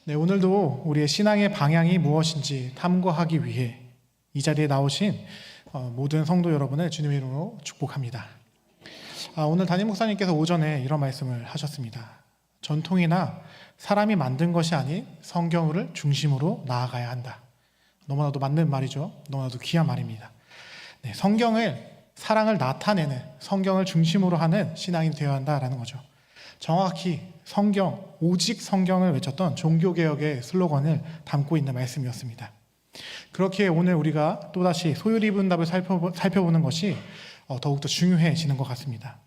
네, 오늘도 우리의 신앙의 방향이 무엇인지 탐구하기 위해 이 자리에 나오신 모든 성도 여러분을 주님의 이름으로 축복합니다. 오늘 담임 목사님께서 오전에 이런 말씀을 하셨습니다. 전통이나 사람이 만든 것이 아닌 성경을 중심으로 나아가야 한다. 너무나도 맞는 말이죠. 너무나도 귀한 말입니다. 네, 사랑을 나타내는 성경을 중심으로 하는 신앙이 되어야 한다라는 거죠. 정확히 오직 성경을 외쳤던 종교개혁의 슬로건을 담고 있는 말씀이었습니다. 그렇게 오늘 우리가 또다시 소유리문답을 살펴보는 것이 더욱더 중요해지는 것 같습니다.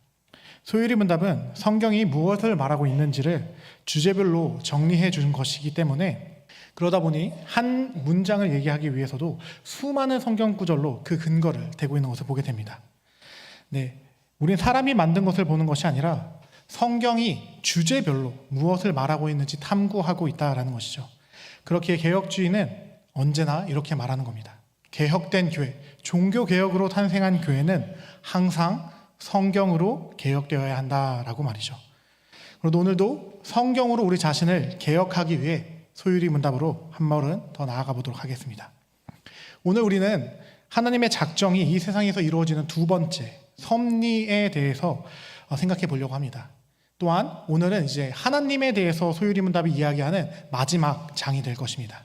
소유리문답은 성경이 무엇을 말하고 있는지를 주제별로 정리해 준 것이기 때문에 그러다 보니 한 문장을 얘기하기 위해서도 수많은 성경 구절로 그 근거를 대고 있는 것을 보게 됩니다. 네, 우린 사람이 만든 것을 보는 것이 아니라 성경이 주제별로 무엇을 말하고 있는지 탐구하고 있다라는 것이죠. 그렇게 개혁주의는 언제나 이렇게 말하는 겁니다. 개혁된 교회, 종교개혁으로 탄생한 교회는 항상 성경으로 개혁되어야 한다라고 말이죠. 그리고 오늘도 성경으로 우리 자신을 개혁하기 위해 소유리문답으로 한 걸음 더 나아가 보도록 하겠습니다. 오늘 우리는 하나님의 작정이 이 세상에서 이루어지는 두 번째 섭리에 대해서 생각해 보려고 합니다. 또한 오늘은 이제 하나님에 대해서 소유리문답이 이야기하는 마지막 장이 될 것입니다.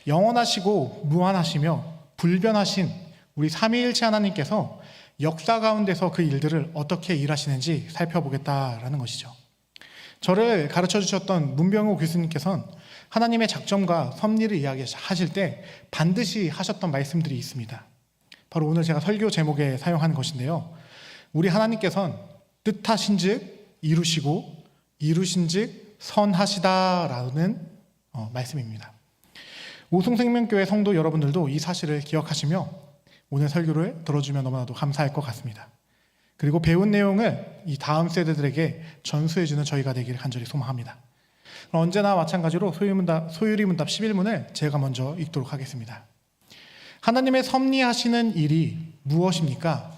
영원하시고 무한하시며 불변하신 우리 삼위일체 하나님께서 역사 가운데서 그 일들을 어떻게 일하시는지 살펴보겠다라는 것이죠. 저를 가르쳐 주셨던 문병호 교수님께서는 하나님의 작정과 섭리를 이야기하실 때 반드시 하셨던 말씀들이 있습니다. 바로 오늘 제가 설교 제목에 사용한 것인데요. 우리 하나님께서는 뜻하신즉 이루시고 이루신즉 선하시다라는 말씀입니다. 오송생명교회 성도 여러분들도 이 사실을 기억하시며 오늘 설교를 들어주면 너무나도 감사할 것 같습니다. 그리고 배운 내용을 이 다음 세대들에게 전수해주는 저희가 되기를 간절히 소망합니다. 언제나 마찬가지로 소유리문답 11문을 제가 먼저 읽도록 하겠습니다. 하나님의 섭리하시는 일이 무엇입니까?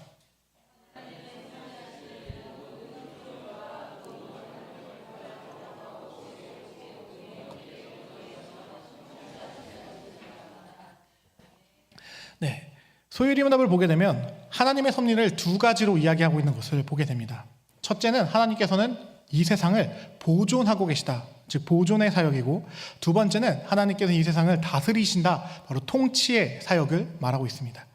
네, 소유리문답을 보게 되면 하나님의 섭리를 두 가지로 이야기하고 있는 것을 보게 됩니다. 첫째는 하나님께서는 이 세상을 보존하고 계시다, 즉 보존의 사역이고, 두 번째는 하나님께서 이 세상을 다스리신다, 바로 통치의 사역을 말하고 있습니다.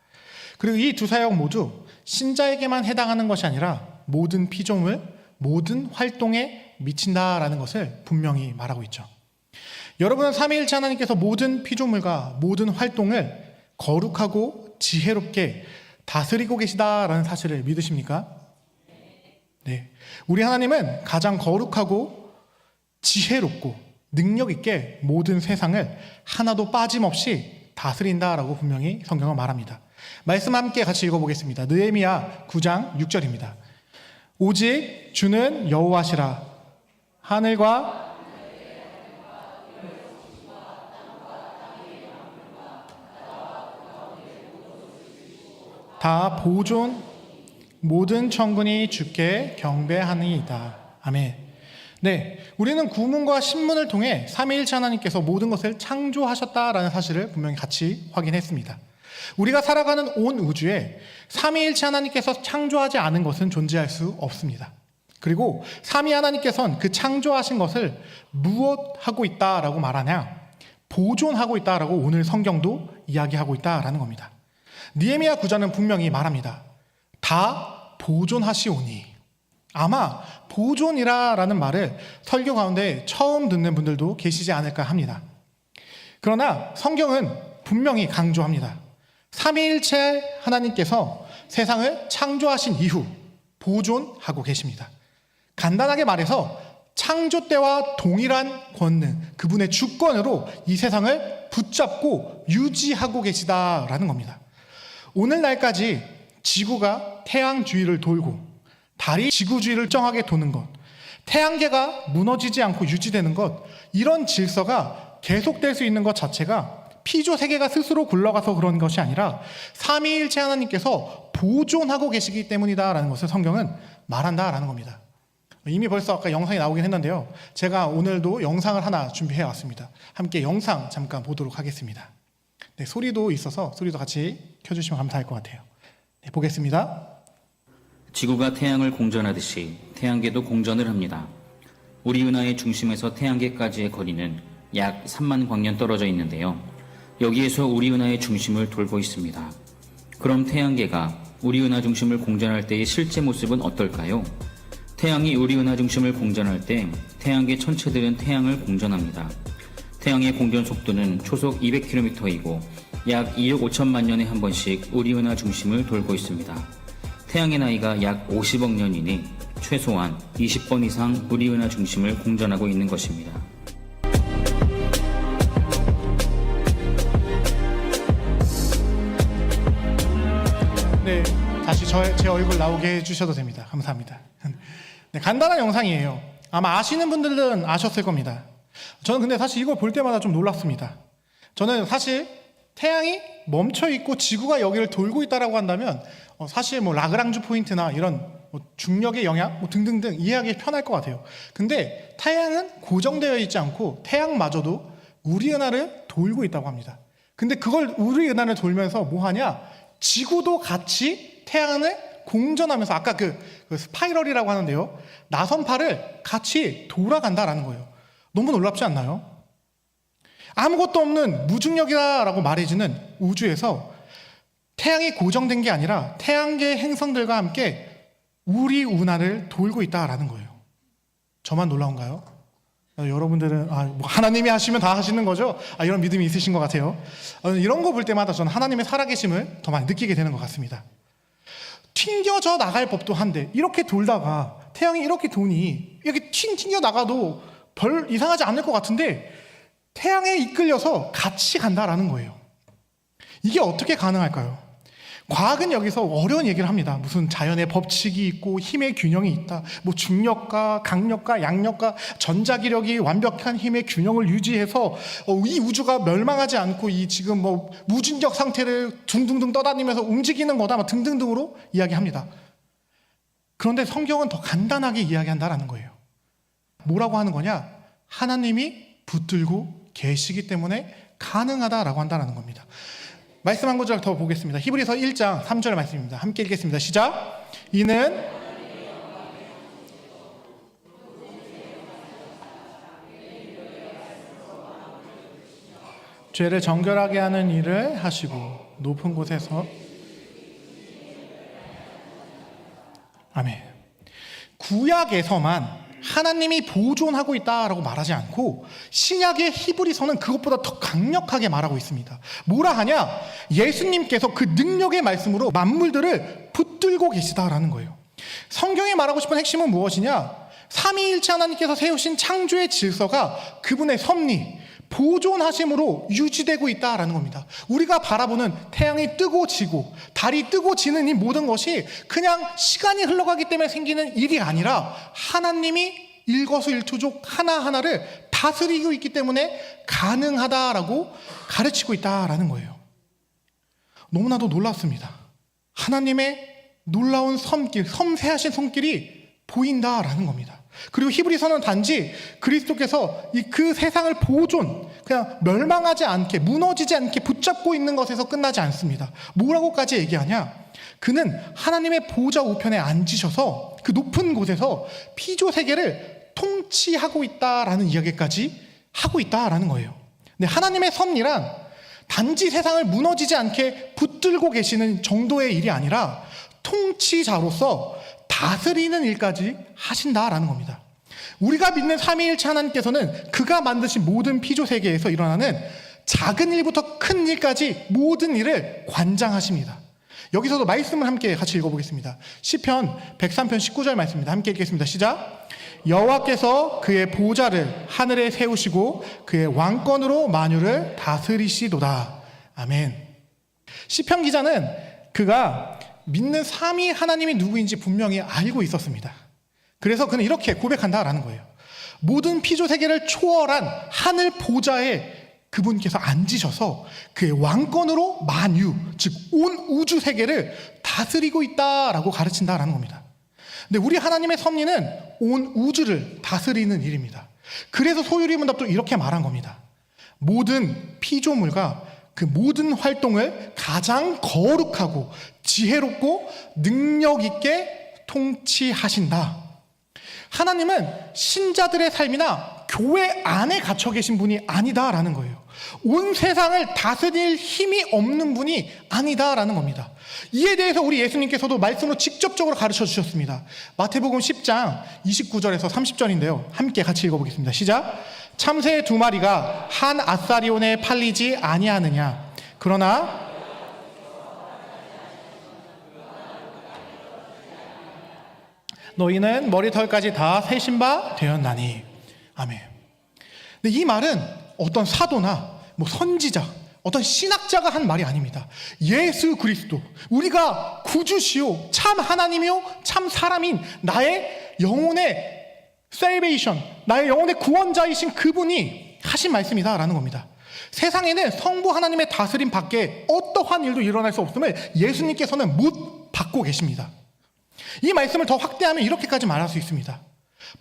그리고 이 두 사역 모두 신자에게만 해당하는 것이 아니라 모든 피조물, 모든 활동에 미친다라는 것을 분명히 말하고 있죠. 여러분은 삼위일체 하나님께서 모든 피조물과 모든 활동을 거룩하고 지혜롭게 다스리고 계시다라는 사실을 믿으십니까? 네. 우리 하나님은 가장 거룩하고 지혜롭고 능력 있게 모든 세상을 하나도 빠짐없이 다스린다라고 분명히 성경은 말합니다. 말씀 함께 같이 읽어보겠습니다. 느헤미야 9장 6절입니다. 오직 주는 여호와시라. 하늘과 다 보존 모든 천군이 주께 경배하니이다. 아멘. 네, 우리는 구문과 신문을 통해 삼위일체 하나님께서 모든 것을 창조하셨다라는 사실을 분명히 같이 확인했습니다. 우리가 살아가는 온 우주에 삼위일체 하나님께서 창조하지 않은 것은 존재할 수 없습니다. 그리고 삼위 하나님께서는 그 창조하신 것을 무엇하고 있다라고 말하냐? 보존하고 있다라고 오늘 성경도 이야기하고 있다라는 겁니다. 느헤미야 9장은 분명히 말합니다. 다 보존하시오니. 아마 보존이라는 말을 설교 가운데 처음 듣는 분들도 계시지 않을까 합니다. 그러나 성경은 분명히 강조합니다. 삼위일체 하나님께서 세상을 창조하신 이후 보존하고 계십니다. 간단하게 말해서 창조 때와 동일한 권능, 그분의 주권으로 이 세상을 붙잡고 유지하고 계시다라는 겁니다. 오늘날까지 지구가 태양 주위를 돌고 달이 지구 주위를 정하게 도는 것, 태양계가 무너지지 않고 유지되는 것, 이런 질서가 계속될 수 있는 것 자체가 피조 세계가 스스로 굴러가서 그런 것이 아니라 삼위일체 하나님께서 보존하고 계시기 때문이다라는 것을 성경은 말한다라는 겁니다. 이미 벌써 아까 영상이 나오긴 했는데요. 제가 오늘도 영상을 하나 준비해 왔습니다. 함께 영상 잠깐 보도록 하겠습니다. 네, 소리도 있어서 소리도 같이 켜주시면 감사할 것 같아요. 네, 보겠습니다. 지구가 태양을 공전하듯이 태양계도 공전을 합니다. 우리 은하의 중심에서 태양계까지의 거리는 약 3만 광년 떨어져 있는데요. 여기에서 우리 은하의 중심을 돌고 있습니다. 그럼 태양계가 우리 은하 중심을 공전할 때의 실제 모습은 어떨까요? 태양이 우리 은하 중심을 공전할 때 태양계 천체들은 태양을 공전합니다. 태양의 공전 속도는 초속 200km이고 약 2억 5천만 년에 한 번씩 우리 은하 중심을 돌고 있습니다. 태양의 나이가 약 50억 년이니 최소한 20번 이상 우리 은하 중심을 공전하고 있는 것입니다. 네, 다시 제 얼굴 나오게 해주셔도 됩니다. 감사합니다. 네, 간단한 영상이에요. 아마 아시는 분들은 아셨을 겁니다. 저는 근데 사실 이걸 볼 때마다 좀 놀랐습니다. 저는 사실 태양이 멈춰 있고 지구가 여기를 돌고 있다라고 한다면 사실 뭐 라그랑주 포인트나 이런 중력의 영향 등등등 이해하기 편할 것 같아요. 근데 태양은 고정되어 있지 않고 태양마저도 우리 은하를 돌고 있다고 합니다. 근데 그걸 우리 은하를 돌면서 뭐 하냐? 지구도 같이 태양을 공전하면서 아까 그 스파이럴이라고 하는데요. 나선팔을 같이 돌아간다라는 거예요. 너무 놀랍지 않나요? 아무것도 없는 무중력이라고 말해지는 우주에서 태양이 고정된 게 아니라 태양계 행성들과 함께 우리 은하를 돌고 있다라는 거예요. 저만 놀라운가요? 여러분들은 뭐 하나님이 하시면 다 하시는 거죠? 이런 믿음이 있으신 것 같아요. 이런 거 볼 때마다 저는 하나님의 살아계심을 더 많이 느끼게 되는 것 같습니다. 튕겨져 나갈 법도 한데 이렇게 돌다가 태양이 이렇게 도니 이렇게 튕겨 나가도 별 이상하지 않을 것 같은데 태양에 이끌려서 같이 간다라는 거예요. 이게 어떻게 가능할까요? 과학은 여기서 어려운 얘기를 합니다. 무슨 자연의 법칙이 있고 힘의 균형이 있다. 뭐 중력과 강력과 양력과 전자기력이 완벽한 힘의 균형을 유지해서 이 우주가 멸망하지 않고 이 지금 뭐 무중력 상태를 둥둥둥 떠다니면서 움직이는 거다. 등등등으로 이야기합니다. 그런데 성경은 더 간단하게 이야기한다라는 거예요. 뭐라고 하는 거냐? 하나님이 붙들고 계시기 때문에 가능하다라고 한다는 겁니다. 말씀 한 구절 더 보겠습니다. 히브리서 1장 3절 말씀입니다. 함께 읽겠습니다. 시작. 이는 죄를 정결하게 하는 일을 하시고 높은 곳에서 아멘. 구약에서만 하나님이 보존하고 있다라고 말하지 않고 신약의 히브리서는 그것보다 더 강력하게 말하고 있습니다. 뭐라 하냐? 예수님께서 그 능력의 말씀으로 만물들을 붙들고 계시다라는 거예요. 성경이 말하고 싶은 핵심은 무엇이냐? 삼위일체 하나님께서 세우신 창조의 질서가 그분의 섭리, 보존하심으로 유지되고 있다라는 겁니다. 우리가 바라보는 태양이 뜨고 지고 달이 뜨고 지는 이 모든 것이 그냥 시간이 흘러가기 때문에 생기는 일이 아니라 하나님이 일거수일투족 하나하나를 다스리고 있기 때문에 가능하다라고 가르치고 있다라는 거예요. 너무나도 놀랍습니다. 하나님의 놀라운 손길, 섬세하신 손길이 보인다라는 겁니다. 그리고 히브리서는 단지 그리스도께서 그 세상을 그냥 멸망하지 않게, 무너지지 않게 붙잡고 있는 것에서 끝나지 않습니다. 뭐라고까지 얘기하냐? 그는 하나님의 보좌 우편에 앉으셔서 그 높은 곳에서 피조 세계를 통치하고 있다라는 이야기까지 하고 있다라는 거예요. 근데 하나님의 섭리란 단지 세상을 무너지지 않게 붙들고 계시는 정도의 일이 아니라 통치자로서 다스리는 일까지 하신다라는 겁니다. 우리가 믿는 삼위일체 하나님께서는 그가 만드신 모든 피조 세계에서 일어나는 작은 일부터 큰 일까지 모든 일을 관장하십니다. 여기서도 말씀을 함께 같이 읽어보겠습니다. 시편 103편 19절 말씀입니다. 함께 읽겠습니다. 시작. 여호와께서 그의 보좌를 하늘에 세우시고 그의 왕권으로 만유를 다스리시도다. 아멘. 시편 기자는 그가 믿는 삼위 하나님이 누구인지 분명히 알고 있었습니다. 그래서 그는 이렇게 고백한다라는 거예요. 모든 피조 세계를 초월한 하늘 보좌에 그분께서 앉으셔서 그의 왕권으로 만유, 즉 온 우주 세계를 다스리고 있다라고 가르친다라는 겁니다. 근데 우리 하나님의 섭리는 온 우주를 다스리는 일입니다. 그래서 소유리 문답도 이렇게 말한 겁니다. 모든 피조물과 그 모든 활동을 가장 거룩하고 지혜롭고 능력 있게 통치하신다. 하나님은 신자들의 삶이나 교회 안에 갇혀 계신 분이 아니다라는 거예요. 온 세상을 다스릴 힘이 없는 분이 아니다라는 겁니다. 이에 대해서 우리 예수님께서도 말씀으로 직접적으로 가르쳐 주셨습니다. 마태복음 10장 29절에서 30절인데요. 함께 같이 읽어보겠습니다. 시작. 참새 2마리가 한 아사리온에 팔리지 아니하느냐. 그러나 너희는 머리털까지 다 세신 바 되었나니. 아멘. 근데 이 말은 어떤 사도나 선지자, 어떤 신학자가 한 말이 아닙니다. 예수 그리스도, 우리가 구주시오, 참 하나님이요, 참 사람인 나의 영혼의 salvation, 나의 영혼의 구원자이신 그분이 하신 말씀이다라는 겁니다. 세상에는 성부 하나님의 다스림 밖에 어떠한 일도 일어날 수 없음을 예수님께서는 못 받고 계십니다. 이 말씀을 더 확대하면 이렇게까지 말할 수 있습니다.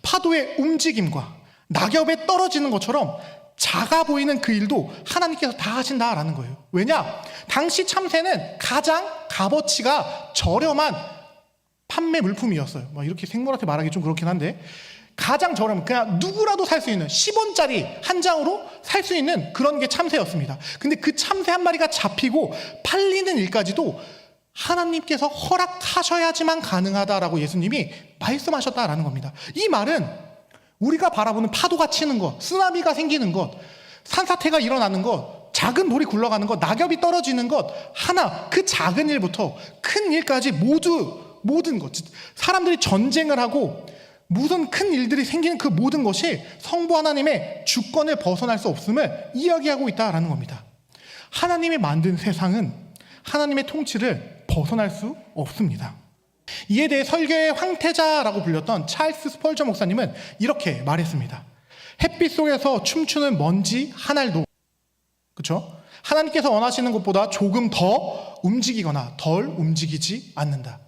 파도의 움직임과 낙엽에 떨어지는 것처럼 작아 보이는 그 일도 하나님께서 다 하신다라는 거예요. 왜냐? 당시 참새는 가장 값어치가 저렴한 판매 물품이었어요. 이렇게 생물한테 말하기 좀 그렇긴 한데, 가장 저렴한, 그냥 누구라도 살 수 있는 10원짜리 한 장으로 살 수 있는 그런 게 참새였습니다. 근데 그 참새 한 마리가 잡히고 팔리는 일까지도 하나님께서 허락하셔야지만 가능하다라고 예수님이 말씀하셨다라는 겁니다. 이 말은 우리가 바라보는 파도가 치는 것, 쓰나미가 생기는 것, 산사태가 일어나는 것, 작은 돌이 굴러가는 것, 낙엽이 떨어지는 것, 하나, 그 작은 일부터 큰 일까지 모든 것, 사람들이 전쟁을 하고 무슨 큰 일들이 생기는 그 모든 것이 성부 하나님의 주권을 벗어날 수 없음을 이야기하고 있다라는 겁니다. 하나님이 만든 세상은 하나님의 통치를 벗어날 수 없습니다. 이에 대해 설교의 황태자라고 불렸던 찰스 스펄저 목사님은 이렇게 말했습니다. 햇빛 속에서 춤추는 먼지 한 알도, 그렇죠? 하나님께서 원하시는 것보다 조금 더 움직이거나 덜 움직이지 않는다.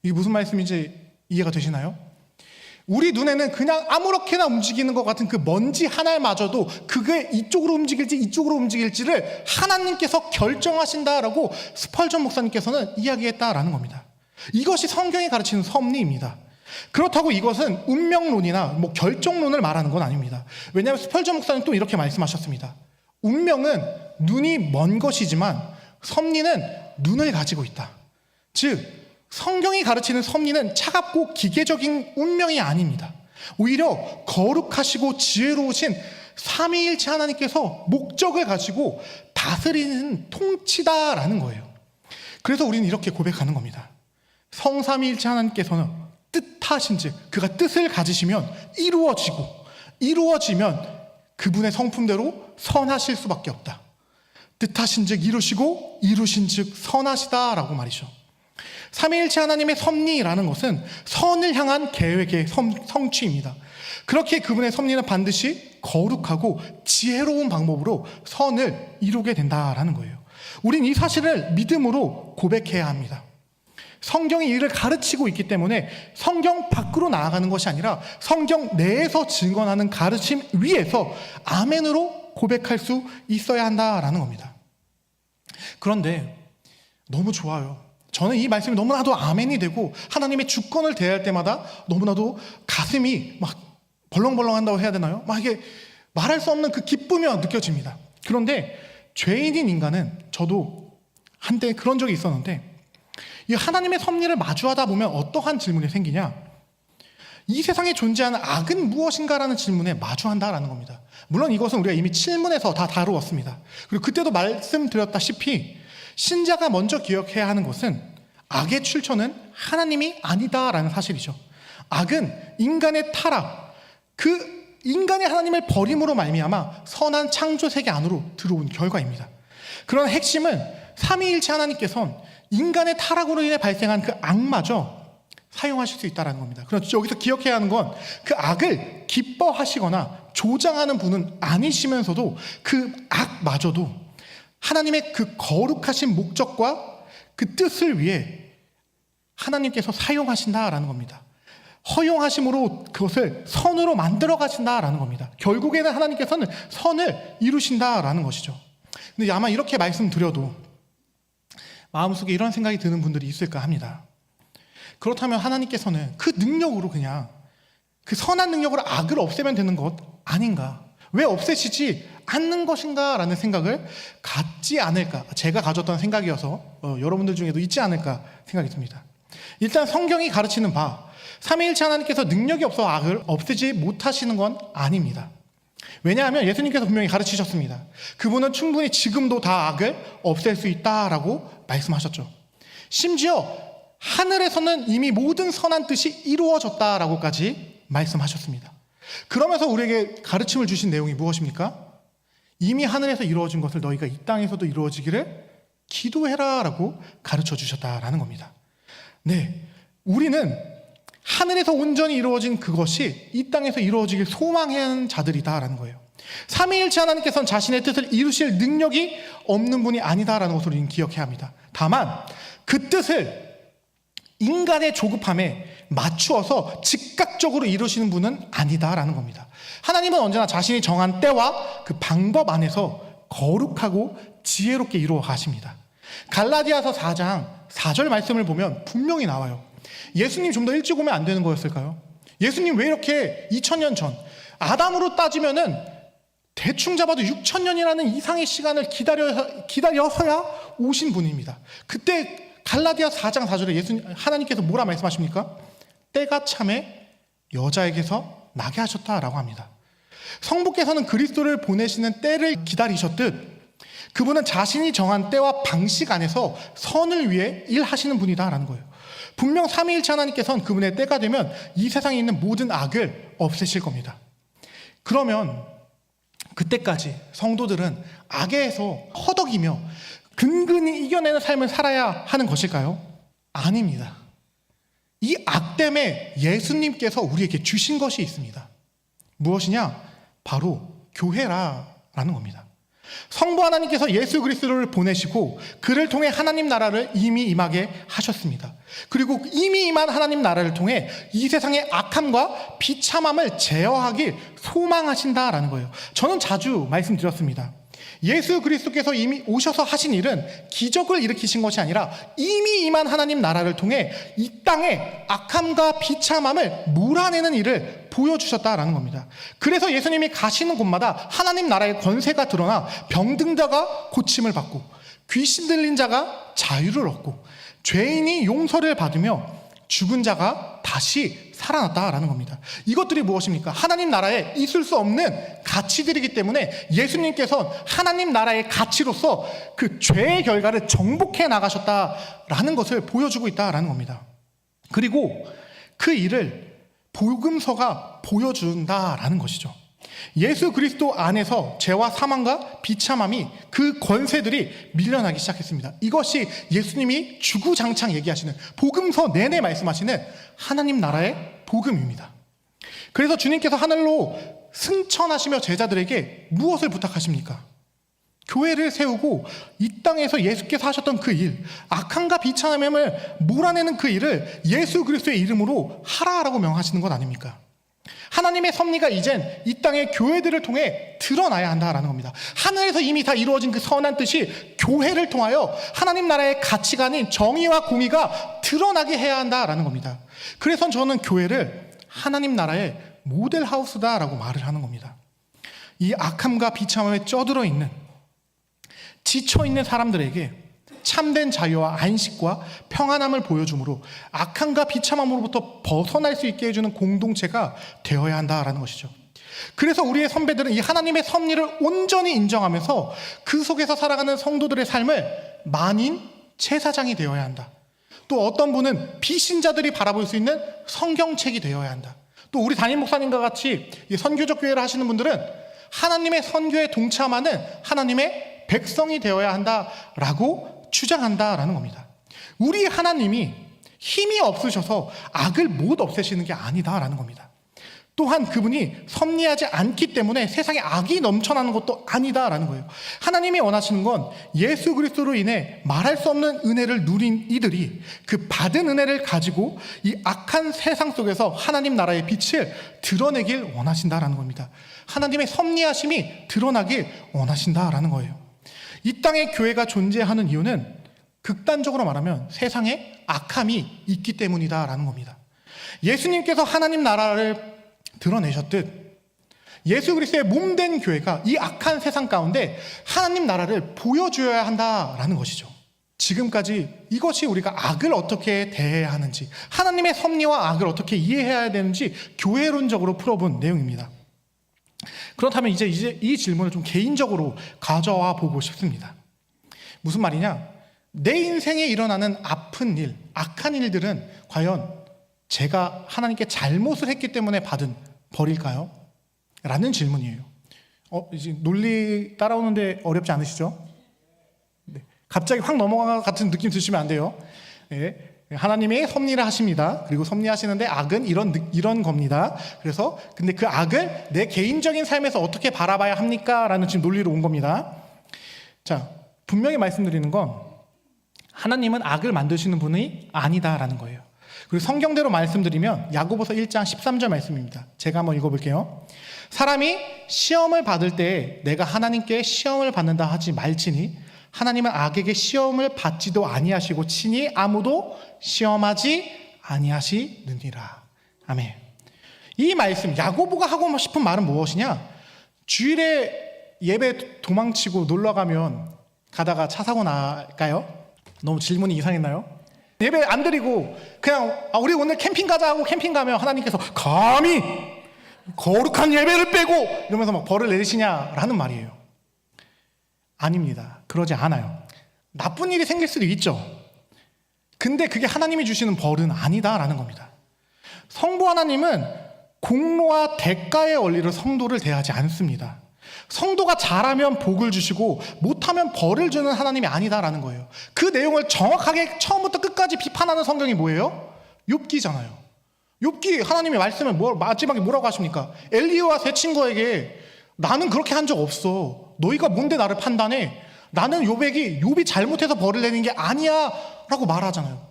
이게 무슨 말씀인지 이해가 되시나요? 우리 눈에는 그냥 아무렇게나 움직이는 것 같은 그 먼지 하나마저도 그게 이쪽으로 움직일지 이쪽으로 움직일지를 하나님께서 결정하신다라고 스펄전 목사님께서는 이야기했다라는 겁니다. 이것이 성경이 가르치는 섭리입니다. 그렇다고 이것은 운명론이나 결정론을 말하는 건 아닙니다. 왜냐하면 스펄전 목사님 또 이렇게 말씀하셨습니다. 운명은 눈이 먼 것이지만 섭리는 눈을 가지고 있다. 즉 성경이 가르치는 섭리는 차갑고 기계적인 운명이 아닙니다. 오히려 거룩하시고 지혜로우신 삼위일체 하나님께서 목적을 가지고 다스리는 통치다라는 거예요. 그래서 우리는 이렇게 고백하는 겁니다. 성삼위일체 하나님께서는 뜻하신즉 그가 뜻을 가지시면 이루어지면 그분의 성품대로 선하실 수밖에 없다. 뜻하신즉 이루시고 이루신즉 선하시다라고 말이죠. 삼위일체 하나님의 섭리라는 것은 선을 향한 계획의 성취입니다. 그렇게 그분의 섭리는 반드시 거룩하고 지혜로운 방법으로 선을 이루게 된다라는 거예요. 우린 이 사실을 믿음으로 고백해야 합니다. 성경이 이를 가르치고 있기 때문에 성경 밖으로 나아가는 것이 아니라 성경 내에서 증언하는 가르침 위에서 아멘으로 고백할 수 있어야 한다라는 겁니다. 그런데 너무 좋아요. 저는 이 말씀이 너무나도 아멘이 되고 하나님의 주권을 대할 때마다 너무나도 가슴이 막 벌렁벌렁한다고 해야 되나요? 막 이게 말할 수 없는 그 기쁨이 느껴집니다. 그런데 죄인인 인간은, 저도 한때 그런 적이 있었는데, 이 하나님의 섭리를 마주하다 보면 어떠한 질문이 생기냐? 이 세상에 존재하는 악은 무엇인가라는 질문에 마주한다라는 겁니다. 물론 이것은 우리가 이미 7문에서 다 다루었습니다. 그리고 그때도 말씀드렸다시피 신자가 먼저 기억해야 하는 것은 악의 출처는 하나님이 아니다라는 사실이죠. 악은 인간의 타락, 그 인간의 하나님을 버림으로 말미암아 선한 창조 세계 안으로 들어온 결과입니다. 그런 핵심은 삼위일체 하나님께서는 인간의 타락으로 인해 발생한 그 악마저 사용하실 수 있다는 겁니다. 그래서 여기서 기억해야 하는 건 그 악을 기뻐하시거나 조장하는 분은 아니시면서도 그 악마저도 하나님의 그 거룩하신 목적과 그 뜻을 위해 하나님께서 사용하신다라는 겁니다. 허용하심으로 그것을 선으로 만들어 가신다라는 겁니다. 결국에는 하나님께서는 선을 이루신다라는 것이죠. 근데 아마 이렇게 말씀드려도 마음속에 이런 생각이 드는 분들이 있을까 합니다. 그렇다면 하나님께서는 그 능력으로 그냥 그 선한 능력으로 악을 없애면 되는 것 아닌가? 왜 없애시지 않는 것인가? 라는 생각을 갖지 않을까? 제가 가졌던 생각이어서 여러분들 중에도 있지 않을까 생각이 듭니다. 일단 성경이 가르치는 바 삼위일체 하나님께서 능력이 없어 악을 없애지 못하시는 건 아닙니다. 왜냐하면 예수님께서 분명히 가르치셨습니다. 그분은 충분히 지금도 다 악을 없앨 수 있다라고 말씀하셨죠. 심지어 하늘에서는 이미 모든 선한 뜻이 이루어졌다라고까지 말씀하셨습니다. 그러면서 우리에게 가르침을 주신 내용이 무엇입니까? 이미 하늘에서 이루어진 것을 너희가 이 땅에서도 이루어지기를 기도해라 라고 가르쳐 주셨다라는 겁니다. 네, 우리는 하늘에서 온전히 이루어진 그것이 이 땅에서 이루어지길 소망해야 하는 자들이다라는 거예요. 삼위일체 하나님께서는 자신의 뜻을 이루실 능력이 없는 분이 아니다라는 것을 우리는 기억해야 합니다. 다만 그 뜻을 인간의 조급함에 맞추어서 즉각적으로 이루시는 분은 아니다라는 겁니다. 하나님은 언제나 자신이 정한 때와 그 방법 안에서 거룩하고 지혜롭게 이루어 가십니다. 갈라디아서 4장 4절 말씀을 보면 분명히 나와요. 예수님 좀 더 일찍 오면 안 되는 거였을까요? 예수님 왜 이렇게 2000년 전 아담으로 따지면은 대충 잡아도 6000년이라는 이상의 시간을 기다려서야 오신 분입니다. 그때 갈라디아 4장 4절에 하나님께서 뭐라 말씀하십니까? 때가 참에 여자에게서 나게 하셨다라고 합니다. 성부께서는 그리스도를 보내시는 때를 기다리셨듯 그분은 자신이 정한 때와 방식 안에서 선을 위해 일하시는 분이다라는 거예요. 분명 삼위일체 하나님께서는 그분의 때가 되면 이 세상에 있는 모든 악을 없애실 겁니다. 그러면 그때까지 성도들은 악에서 허덕이며 근근히 이겨내는 삶을 살아야 하는 것일까요? 아닙니다. 이 악 때문에 예수님께서 우리에게 주신 것이 있습니다. 무엇이냐? 바로 교회라는 겁니다. 성부 하나님께서 예수 그리스도를 보내시고 그를 통해 하나님 나라를 이미 임하게 하셨습니다. 그리고 이미 임한 하나님 나라를 통해 이 세상의 악함과 비참함을 제어하길 소망하신다라는 거예요. 저는 자주 말씀드렸습니다. 예수 그리스도께서 이미 오셔서 하신 일은 기적을 일으키신 것이 아니라 이미 임한 하나님 나라를 통해 이 땅의 악함과 비참함을 몰아내는 일을 보여주셨다라는 겁니다. 그래서 예수님이 가시는 곳마다 하나님 나라의 권세가 드러나 병든 자가 고침을 받고 귀신 들린 자가 자유를 얻고 죄인이 용서를 받으며 죽은 자가 다시 살아났다라는 겁니다. 이것들이 무엇입니까? 하나님 나라에 있을 수 없는 가치들이기 때문에 예수님께서 하나님 나라의 가치로서 그 죄의 결과를 정복해 나가셨다라는 것을 보여주고 있다라는 겁니다. 그리고 그 일을 복음서가 보여준다라는 것이죠. 예수 그리스도 안에서 죄와 사망과 비참함이 그 권세들이 밀려나기 시작했습니다. 이것이 예수님이 주구장창 얘기하시는 복음서 내내 말씀하시는 하나님 나라의 복음입니다. 그래서 주님께서 하늘로 승천하시며 제자들에게 무엇을 부탁하십니까? 교회를 세우고 이 땅에서 예수께서 하셨던 그 일, 악함과 비참함을 몰아내는 그 일을 예수 그리스도의 이름으로 하라라고 명하시는 것 아닙니까? 하나님의 섭리가 이젠 이 땅의 교회들을 통해 드러나야 한다라는 겁니다. 하늘에서 이미 다 이루어진 그 선한 뜻이 교회를 통하여 하나님 나라의 가치관인 정의와 공의가 드러나게 해야 한다라는 겁니다. 그래서 저는 교회를 하나님 나라의 모델 하우스다라고 말을 하는 겁니다. 이 악함과 비참함에 쩌들어 있는 지쳐 있는 사람들에게 참된 자유와 안식과 평안함을 보여주므로 악함과 비참함으로부터 벗어날 수 있게 해주는 공동체가 되어야 한다라는 것이죠. 그래서 우리의 선배들은 이 하나님의 섭리를 온전히 인정하면서 그 속에서 살아가는 성도들의 삶을 만인 제사장이 되어야 한다. 또 어떤 분은 비신자들이 바라볼 수 있는 성경책이 되어야 한다. 또 우리 담임 목사님과 같이 선교적 교회를 하시는 분들은 하나님의 선교에 동참하는 하나님의 백성이 되어야 한다라고 주장한다라는 겁니다. 우리 하나님이 힘이 없으셔서 악을 못 없애시는 게 아니다라는 겁니다. 또한 그분이 섭리하지 않기 때문에 세상에 악이 넘쳐나는 것도 아니다라는 거예요. 하나님이 원하시는 건 예수 그리스도로 인해 말할 수 없는 은혜를 누린 이들이 그 받은 은혜를 가지고 이 악한 세상 속에서 하나님 나라의 빛을 드러내길 원하신다라는 겁니다. 하나님의 섭리하심이 드러나길 원하신다라는 거예요. 이 땅에 교회가 존재하는 이유는 극단적으로 말하면 세상에 악함이 있기 때문이다라는 겁니다. 예수님께서 하나님 나라를 드러내셨듯 예수 그리스도의 몸된 교회가 이 악한 세상 가운데 하나님 나라를 보여줘야 한다라는 것이죠. 지금까지 이것이 우리가 악을 어떻게 대해야 하는지, 하나님의 섭리와 악을 어떻게 이해해야 되는지 교회론적으로 풀어본 내용입니다. 그렇다면 이제 이 질문을 좀 개인적으로 가져와 보고 싶습니다. 무슨 말이냐? 내 인생에 일어나는 아픈 일, 악한 일들은 과연 제가 하나님께 잘못을 했기 때문에 받은 벌일까요? 라는 질문이에요. 이제 논리 따라오는데 어렵지 않으시죠? 네. 갑자기 확 넘어간 것 같은 느낌 드시면 안 돼요. 네. 하나님이 섭리를 하십니다. 그리고 섭리하시는데 악은 이런 겁니다. 그래서 근데 그 악을 내 개인적인 삶에서 어떻게 바라봐야 합니까? 라는 지금 논리로 온 겁니다. 자, 분명히 말씀드리는 건 하나님은 악을 만드시는 분이 아니다라는 거예요. 그리고 성경대로 말씀드리면 야고보서 1장 13절 말씀입니다. 제가 한번 읽어볼게요. 사람이 시험을 받을 때 내가 하나님께 시험을 받는다 하지 말지니 하나님은 악에게 시험을 받지도 아니하시고 친히 아무도 시험하지 아니하시느니라. 아멘. 이 말씀 야고보가 하고 싶은 말은 무엇이냐? 주일에 예배 도망치고 놀러가면 가다가 차 사고 날까요? 너무 질문이 이상했나요? 예배 안 드리고 그냥 우리 오늘 캠핑 가자 하고 캠핑 가면 하나님께서 감히 거룩한 예배를 빼고 이러면서 막 벌을 내리시냐라는 말이에요. 아닙니다. 그러지 않아요. 나쁜 일이 생길 수도 있죠. 근데 그게 하나님이 주시는 벌은 아니다라는 겁니다. 성부 하나님은 공로와 대가의 원리로 성도를 대하지 않습니다. 성도가 잘하면 복을 주시고 못하면 벌을 주는 하나님이 아니다라는 거예요. 그 내용을 정확하게 처음부터 끝까지 비판하는 성경이 뭐예요? 욥기잖아요. 욥기 하나님의 말씀을 마지막에 뭐라고 하십니까? 엘리야와 세 친구에게 나는 그렇게 한 적 없어. 너희가 뭔데 나를 판단해? 나는 욥이 잘못해서 벌을 내는 게 아니야 라고 말하잖아요.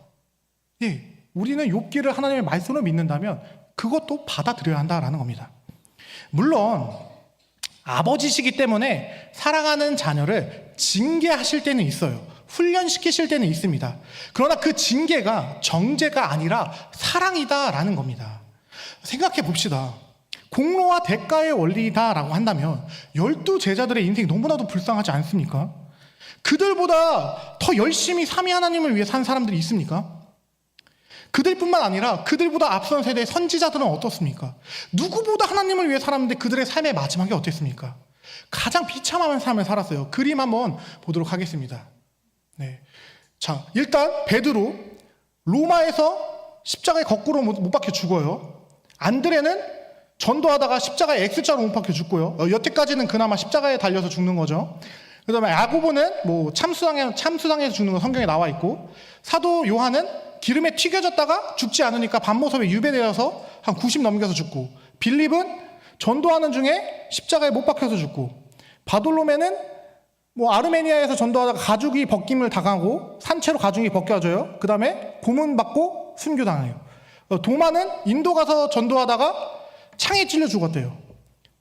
예, 우리는 욥기를 하나님의 말씀으로 믿는다면 그것도 받아들여야 한다라는 겁니다. 물론 아버지시기 때문에 사랑하는 자녀를 징계하실 때는 있어요. 훈련시키실 때는 있습니다. 그러나 그 징계가 정죄가 아니라 사랑이다라는 겁니다. 생각해 봅시다. 공로와 대가의 원리다라고 한다면 12제자들의 인생이 너무나도 불쌍하지 않습니까? 그들보다 더 열심히 삼위 하나님을 위해 산 사람들이 있습니까? 그들뿐만 아니라 그들보다 앞선 세대의 선지자들은 어떻습니까? 누구보다 하나님을 위해 살았는데 그들의 삶의 마지막이 어땠습니까? 가장 비참한 삶을 살았어요. 그림 한번 보도록 하겠습니다. 네. 자, 일단 베드로 로마에서 십자가에 거꾸로 못 박혀 죽어요. 안드레는 전도하다가 십자가에 X자로 못 박혀 죽고요. 여태까지는 그나마 십자가에 달려서 죽는 거죠. 그 다음에 야고보는 참수당해서 죽는 거 성경에 나와 있고, 사도 요한은 기름에 튀겨졌다가 죽지 않으니까 반모섬에 유배되어서 한 90 넘겨서 죽고, 빌립은 전도하는 중에 십자가에 못 박혀서 죽고, 바돌로메는 아르메니아에서 전도하다가 가죽이 벗김을 당하고 산채로 가죽이 벗겨져요. 그 다음에 고문받고 순교당해요. 도마는 인도 가서 전도하다가 창에 찔려 죽었대요.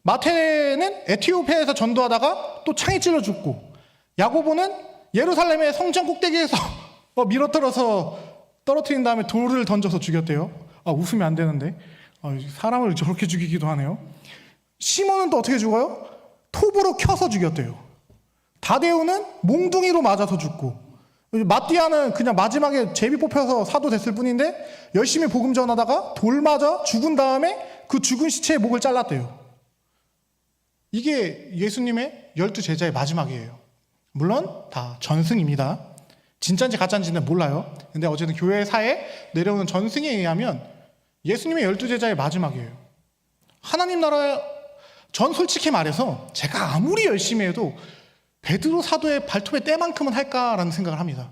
마태는 에티오피아에서 전도하다가 또 창에 찔러 죽고, 야고보는 예루살렘의 성전 꼭대기에서 밀어떨어서 떨어뜨린 다음에 돌을 던져서 죽였대요. 웃으면 안 되는데 사람을 저렇게 죽이기도 하네요. 시몬은 또 어떻게 죽어요? 톱으로 켜서 죽였대요. 다데오는 몽둥이로 맞아서 죽고, 마띠아는 그냥 마지막에 제비 뽑혀서 사도 됐을 뿐인데 열심히 복음 전하다가 돌 맞아 죽은 다음에 그 죽은 시체의 목을 잘랐대요. 이게 예수님의 12제자의 마지막이에요. 물론 다 전승입니다. 진짜인지 가짜인지는 몰라요. 근데 어쨌든 교회사에 내려오는 전승에 의하면 예수님의 12제자의 마지막이에요. 하나님 나라에 전 솔직히 말해서 제가 아무리 열심히 해도 베드로 사도의 발톱의 때만큼은 할까라는 생각을 합니다.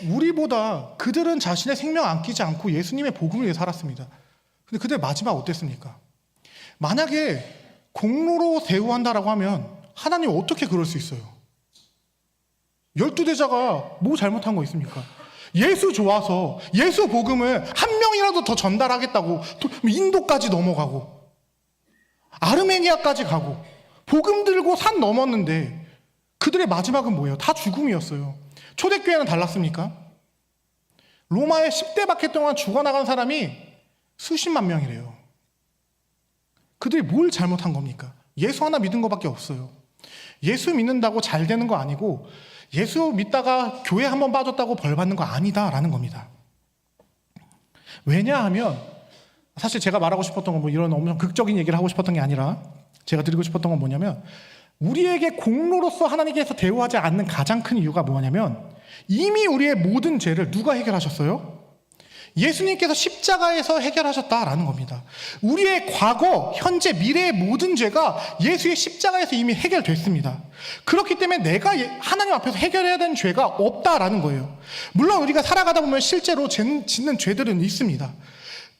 우리보다 그들은 자신의 생명 아끼지 않고 예수님의 복음을 위해 살았습니다. 근데 그들 마지막 어땠습니까? 만약에 공로로 대우한다라고 하면 하나님 어떻게 그럴 수 있어요? 12대자가 뭐 잘못한 거 있습니까? 예수 좋아서 예수 복음을 한 명이라도 더 전달하겠다고 인도까지 넘어가고 아르메니아까지 가고 복음 들고 산 넘었는데 그들의 마지막은 뭐예요? 다 죽음이었어요. 초대교회는 달랐습니까? 로마에 10대 박해 동안 죽어나간 사람이 수십만 명이래요. 그들이 뭘 잘못한 겁니까? 예수 하나 믿은 것밖에 없어요. 예수 믿는다고 잘 되는 거 아니고 예수 믿다가 교회 한번 빠졌다고 벌 받는 거 아니다라는 겁니다. 왜냐하면 사실 제가 말하고 싶었던 건 뭐 이런 엄청 극적인 얘기를 하고 싶었던 게 아니라 제가 드리고 싶었던 건 뭐냐면 우리에게 공로로서 하나님께서 대우하지 않는 가장 큰 이유가 뭐냐면 이미 우리의 모든 죄를 누가 해결하셨어요? 예수님께서 십자가에서 해결하셨다라는 겁니다. 우리의 과거, 현재, 미래의 모든 죄가 예수의 십자가에서 이미 해결됐습니다. 그렇기 때문에 내가 하나님 앞에서 해결해야 되는 죄가 없다라는 거예요. 물론 우리가 살아가다 보면 실제로 짓는 죄들은 있습니다.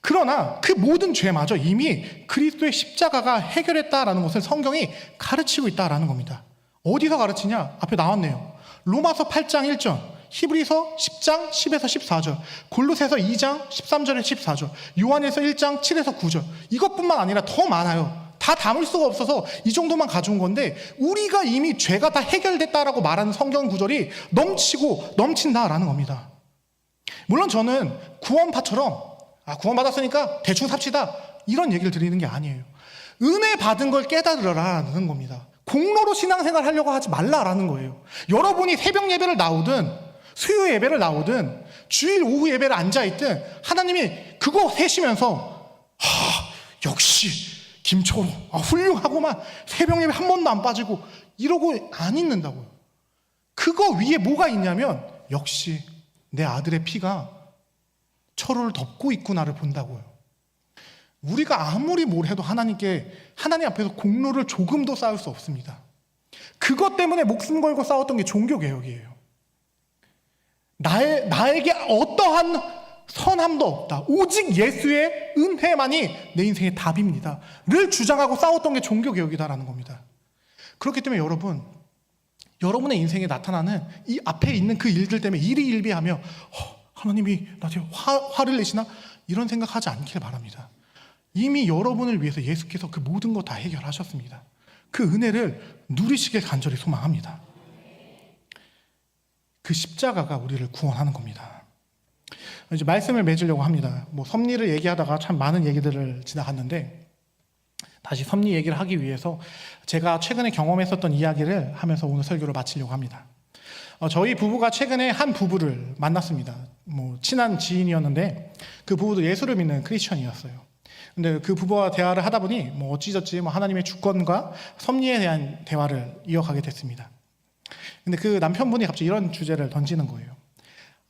그러나 그 모든 죄마저 이미 그리스도의 십자가가 해결했다라는 것을 성경이 가르치고 있다라는 겁니다. 어디서 가르치냐? 앞에 나왔네요. 로마서 8장 1절, 히브리서 10장 10에서 14절, 골로새서 2장 13절에서 14절, 요한에서 1장 7에서 9절. 이것뿐만 아니라 더 많아요. 다 담을 수가 없어서 이 정도만 가져온 건데 우리가 이미 죄가 다 해결됐다라고 말하는 성경 구절이 넘치고 넘친다라는 겁니다. 물론 저는 구원파처럼 구원받았으니까 대충 삽시다 이런 얘기를 드리는 게 아니에요. 은혜 받은 걸 깨달으라는 겁니다. 공로로 신앙생활 하려고 하지 말라라는 거예요. 여러분이 새벽 예배를 나오든 수요 예배를 나오든 주일 오후 예배를 앉아있든 하나님이 그거 세시면서 역시 김초로 훌륭하고만 새벽 예배 한 번도 안 빠지고 이러고 안 있는다고요. 그거 위에 뭐가 있냐면 역시 내 아들의 피가 철호를 덮고 있구나를 본다고요. 우리가 아무리 뭘 해도 하나님 앞에서 공로를 조금도 쌓을 수 없습니다. 그것 때문에 목숨 걸고 싸웠던 게 종교개혁이에요. 나에게 어떠한 선함도 없다. 오직 예수의 은혜만이 내 인생의 답입니다. 를 주장하고 싸웠던 게 종교개혁이다라는 겁니다. 그렇기 때문에 여러분의 인생에 나타나는 이 앞에 있는 그 일들 때문에 일희일비하며 하나님이 나한테 화를 내시나? 이런 생각하지 않길 바랍니다. 이미 여러분을 위해서 예수께서 그 모든 거 다 해결하셨습니다. 그 은혜를 누리시길 간절히 소망합니다. 그 십자가가 우리를 구원하는 겁니다. 이제 말씀을 맺으려고 합니다. 섭리를 얘기하다가 참 많은 얘기들을 지나갔는데 다시 섭리 얘기를 하기 위해서 제가 최근에 경험했었던 이야기를 하면서 오늘 설교를 마치려고 합니다. 저희 부부가 최근에 한 부부를 만났습니다. 친한 지인이었는데 그 부부도 예수를 믿는 크리스천이었어요. 근데 그 부부와 대화를 하다 보니 어찌저찌 하나님의 주권과 섭리에 대한 대화를 이어가게 됐습니다. 근데 그 남편분이 갑자기 이런 주제를 던지는 거예요.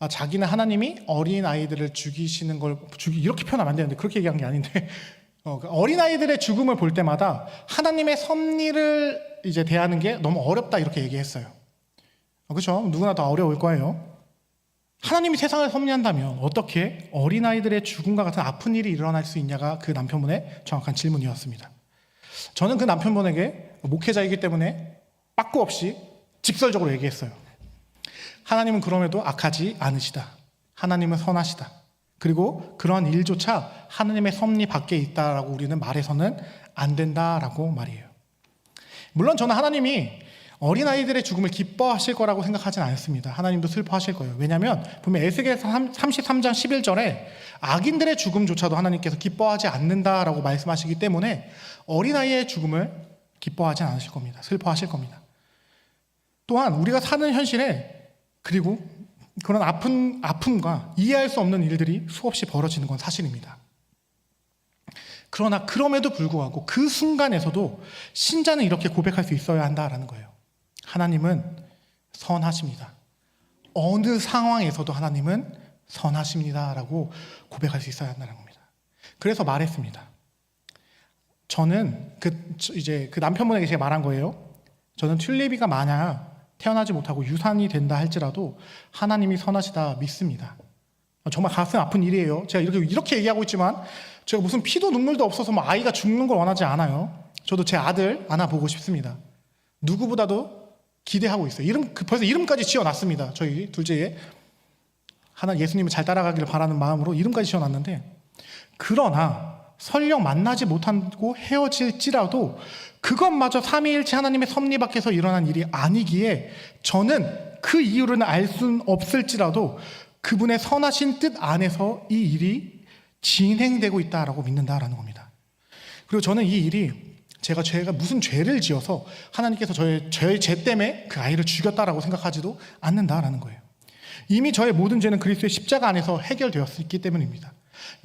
자기는 하나님이 어린 아이들을 죽이시는 걸 이렇게 표현하면 안 되는데 그렇게 얘기한 게 아닌데 어린 아이들의 죽음을 볼 때마다 하나님의 섭리를 이제 대하는 게 너무 어렵다 이렇게 얘기했어요. 그렇죠? 누구나 다 어려울 거예요. 하나님이 세상을 섭리한다면 어떻게 어린아이들의 죽음과 같은 아픈 일이 일어날 수 있냐가 그 남편분의 정확한 질문이었습니다. 저는 그 남편분에게 목회자이기 때문에 빠꾸 없이 직설적으로 얘기했어요. 하나님은 그럼에도 악하지 않으시다. 하나님은 선하시다. 그리고 그런 일조차 하나님의 섭리 밖에 있다라고 우리는 말해서는 안 된다라고 말이에요. 물론 저는 하나님이 어린아이들의 죽음을 기뻐하실 거라고 생각하진 않습니다. 하나님도 슬퍼하실 거예요. 왜냐하면 분명 에스겔서 33장 11절에 악인들의 죽음조차도 하나님께서 기뻐하지 않는다라고 말씀하시기 때문에 어린아이의 죽음을 기뻐하지 않으실 겁니다. 슬퍼하실 겁니다. 또한 우리가 사는 현실에 그리고 그런 아픔과 이해할 수 없는 일들이 수없이 벌어지는 건 사실입니다. 그러나 그럼에도 불구하고 그 순간에서도 신자는 이렇게 고백할 수 있어야 한다라는 거예요. 하나님은 선하십니다. 어느 상황에서도 하나님은 선하십니다라고 고백할 수 있어야 한다는 겁니다. 그래서 말했습니다. 저는 그 남편분에게 제가 말한 거예요. 저는 튤립이가 만약 태어나지 못하고 유산이 된다 할지라도 하나님이 선하시다 믿습니다. 정말 가슴 아픈 일이에요. 제가 이렇게 얘기하고 있지만 제가 무슨 피도 눈물도 없어서 뭐 아이가 죽는 걸 원하지 않아요. 저도 제 아들 안아보고 싶습니다. 누구보다도 기대하고 있어요. 벌써 이름까지 지어놨습니다. 저희 둘째에 하나 예수님을 잘 따라가기를 바라는 마음으로 이름까지 지어놨는데, 그러나 설령 만나지 못하고 헤어질지라도 그것마저 삼위일체 하나님의 섭리 밖에서 일어난 일이 아니기에 저는 그 이유를 알 수는 없을지라도 그분의 선하신 뜻 안에서 이 일이 진행되고 있다라고 믿는다라는 겁니다. 그리고 저는 이 일이 제가 무슨 죄를 지어서 하나님께서 제 때문에 그 아이를 죽였다라고 생각하지도 않는다라는 거예요. 이미 저의 모든 죄는 그리스도의 십자가 안에서 해결되었기 때문입니다.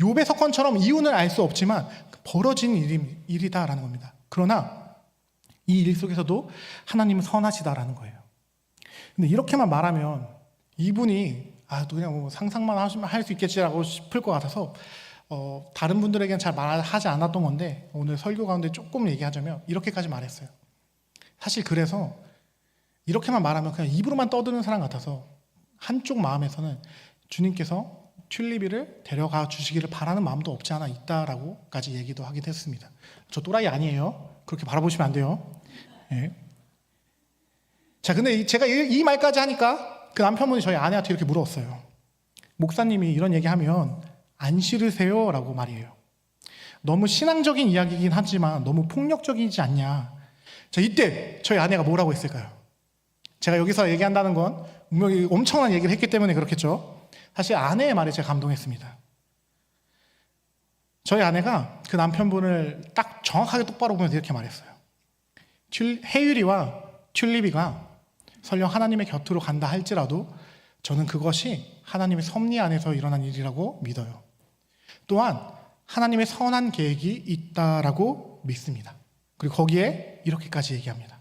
욥의 사건처럼 이유는 알 수 없지만 벌어진 일이다라는 겁니다. 그러나 이 일 속에서도 하나님은 선하시다라는 거예요. 근데 이렇게만 말하면 이분이 그냥 뭐 상상만 할 수 있겠지라고 싶을 것 같아서 다른 분들에게는 잘 말하지 않았던 건데 오늘 설교 가운데 조금 얘기하자면 이렇게까지 말했어요. 사실 그래서 이렇게만 말하면 그냥 입으로만 떠드는 사람 같아서 한쪽 마음에서는 주님께서 튤립이를 데려가 주시기를 바라는 마음도 없지 않아 있다라고까지 얘기도 하기도 했습니다. 저 또라이 아니에요. 그렇게 바라보시면 안 돼요. 네. 자, 근데 제가 이 말까지 하니까 그 남편분이 저희 아내한테 이렇게 물었어요. 목사님이 이런 얘기하면 안 싫으세요? 라고 말이에요. 너무 신앙적인 이야기이긴 하지만 너무 폭력적이지 않냐. 자, 이때 저희 아내가 뭐라고 했을까요? 제가 여기서 얘기한다는 건 분명히 엄청난 얘기를 했기 때문에 그렇겠죠. 사실 아내의 말에 제가 감동했습니다. 저희 아내가 그 남편분을 딱 정확하게 똑바로 보면서 이렇게 말했어요. 해율이와 튤립이가 설령 하나님의 곁으로 간다 할지라도 저는 그것이 하나님의 섭리 안에서 일어난 일이라고 믿어요. 또한 하나님의 선한 계획이 있다라고 믿습니다. 그리고 거기에 이렇게까지 얘기합니다.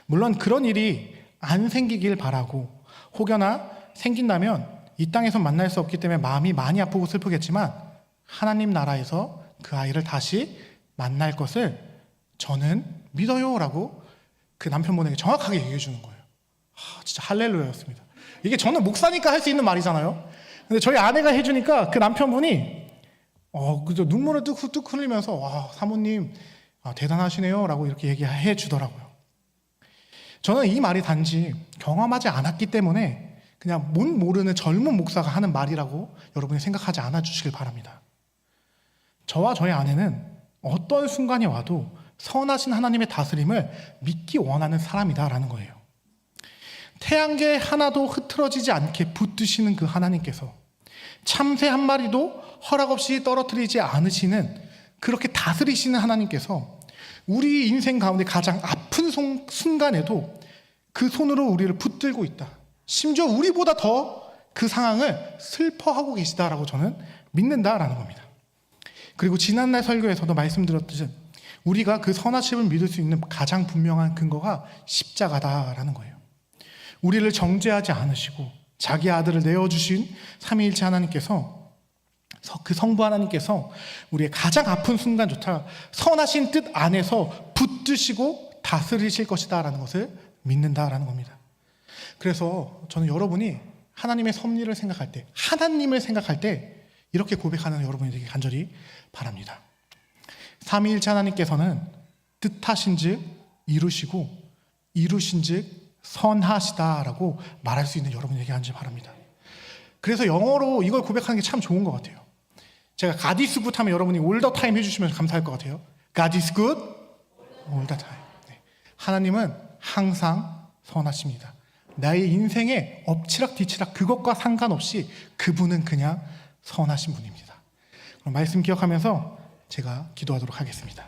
물론 그런 일이 안 생기길 바라고 혹여나 생긴다면 이 땅에서 만날 수 없기 때문에 마음이 많이 아프고 슬프겠지만 하나님 나라에서 그 아이를 다시 만날 것을 저는 믿어요 라고 그 남편분에게 정확하게 얘기해 주는 거예요. 진짜 할렐루야였습니다. 이게 저는 목사니까 할 수 있는 말이잖아요. 근데 저희 아내가 해주니까 그 남편분이 그저 눈물을 뚝뚝 흘리면서 사모님 대단하시네요 라고 이렇게 얘기해 주더라고요. 저는 이 말이 단지 경험하지 않았기 때문에 그냥 못 모르는 젊은 목사가 하는 말이라고 여러분이 생각하지 않아 주시길 바랍니다. 저와 저희 아내는 어떤 순간이 와도 선하신 하나님의 다스림을 믿기 원하는 사람이다라는 거예요. 태양계 하나도 흐트러지지 않게 붙드시는 그 하나님께서 참새 한 마리도 허락 없이 떨어뜨리지 않으시는 그렇게 다스리시는 하나님께서 우리 인생 가운데 가장 아픈 순간에도 그 손으로 우리를 붙들고 있다. 심지어 우리보다 더 그 상황을 슬퍼하고 계시다라고 저는 믿는다라는 겁니다. 그리고 지난날 설교에서도 말씀드렸듯이 우리가 그 선하심을 믿을 수 있는 가장 분명한 근거가 십자가다라는 거예요. 우리를 정죄하지 않으시고 자기 아들을 내어주신 삼위일체 하나님께서 그 성부 하나님께서 우리의 가장 아픈 순간조차 선하신 뜻 안에서 붙드시고 다스리실 것이다라는 것을 믿는다라는 겁니다. 그래서 저는 여러분이 하나님의 섭리를 생각할 때, 하나님을 생각할 때 이렇게 고백하는 여러분이 되길 간절히 바랍니다. 삼위일체 하나님께서는 뜻하신즉 이루시고 이루신즉 선하시다라고 말할 수 있는 여러분이 되길 간절히 바랍니다. 그래서 영어로 이걸 고백하는 게 참 좋은 것 같아요. 제가 God is good 하면 여러분이 all the time 해주시면 감사할 것 같아요. God is good all the time. 네. 하나님은 항상 선하십니다. 나의 인생의 엎치락 뒤치락 그것과 상관없이 그분은 그냥 선하신 분입니다. 그럼 말씀 기억하면서 제가 기도하도록 하겠습니다.